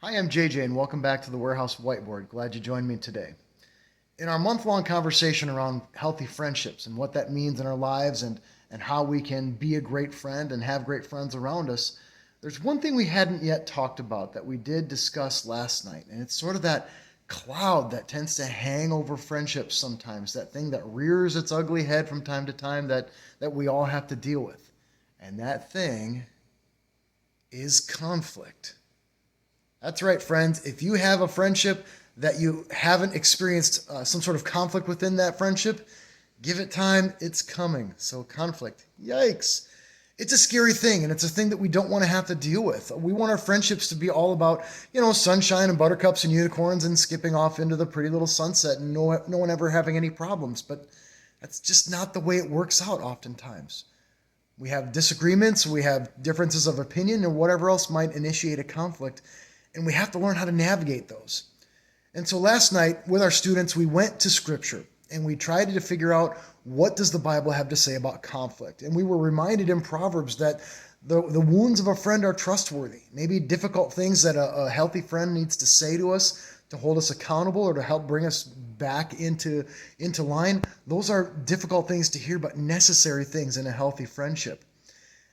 Hi, I'm JJ, and welcome back to the Warehouse Whiteboard. Glad you joined me today. In our month-long conversation around healthy friendships and what that means in our lives and how we can be a great friend and have great friends around us, there's one thing we hadn't yet talked about that we did discuss last night, and it's sort of that cloud that tends to hang over friendships sometimes, that thing that rears its ugly head from time to time that we all have to deal with. And that thing is conflict. That's right, friends. If you have a friendship that you haven't experienced some sort of conflict within that friendship, give it time. It's coming. So, conflict. Yikes. It's a scary thing, and it's a thing that we don't want to have to deal with. We want our friendships to be all about, sunshine and buttercups and unicorns and skipping off into the pretty little sunset and no one ever having any problems. But that's just not the way it works out oftentimes. We have disagreements, we have differences of opinion, and whatever else might initiate a conflict. And we have to learn how to navigate those. And so last night with our students, we went to Scripture and we tried to figure out what does the Bible have to say about conflict. And we were reminded in Proverbs that the wounds of a friend are trustworthy. Maybe difficult things that a healthy friend needs to say to us to hold us accountable or to help bring us back into line. Those are difficult things to hear, but necessary things in a healthy friendship.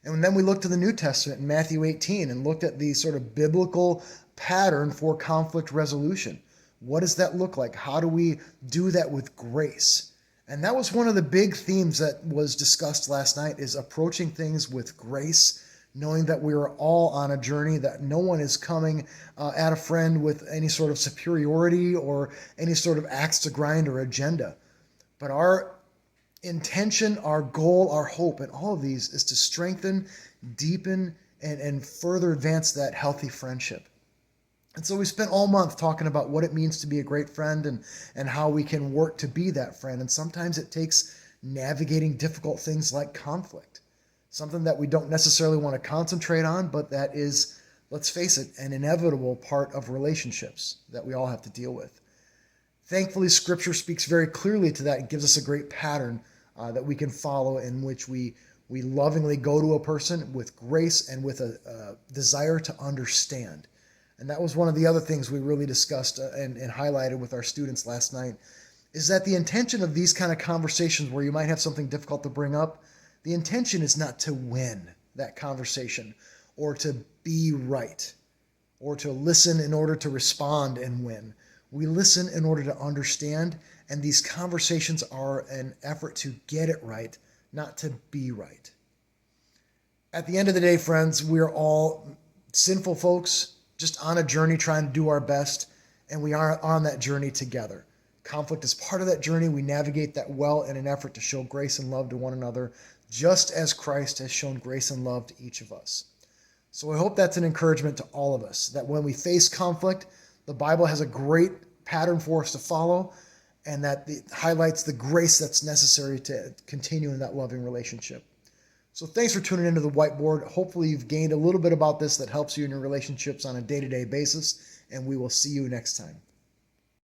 And then we looked to the New Testament in Matthew 18 and looked at the sort of biblical pattern for conflict resolution. What does that look like? How do we do that with grace? And that was one of the big themes that was discussed last night, is approaching things with grace, knowing that we are all on a journey, that no one is coming at a friend with any sort of superiority or any sort of axe to grind or agenda. But our intention, our goal, our hope in all of these is to strengthen, deepen, and further advance that healthy friendship. And so we spent all month talking about what it means to be a great friend and how we can work to be that friend. And sometimes it takes navigating difficult things like conflict, something that we don't necessarily want to concentrate on, but that is, let's face it, an inevitable part of relationships that we all have to deal with. Thankfully, Scripture speaks very clearly to that and gives us a great pattern that we can follow, in which we lovingly go to a person with grace and with a desire to understand. And that was one of the other things we really discussed and highlighted with our students last night, is that the intention of these kind of conversations where you might have something difficult to bring up, the intention is not to win that conversation or to be right or to listen in order to respond and win. We listen in order to understand, and these conversations are an effort to get it right, not to be right. At the end of the day, friends, we're all sinful folks, just on a journey trying to do our best, and we are on that journey together. Conflict is part of that journey. We navigate that well in an effort to show grace and love to one another, just as Christ has shown grace and love to each of us. So I hope that's an encouragement to all of us, that when we face conflict, the Bible has a great pattern for us to follow, and that it highlights the grace that's necessary to continue in that loving relationship. So thanks for tuning into the Whiteboard. Hopefully you've gained a little bit about this that helps you in your relationships on a day-to-day basis, and we will see you next time.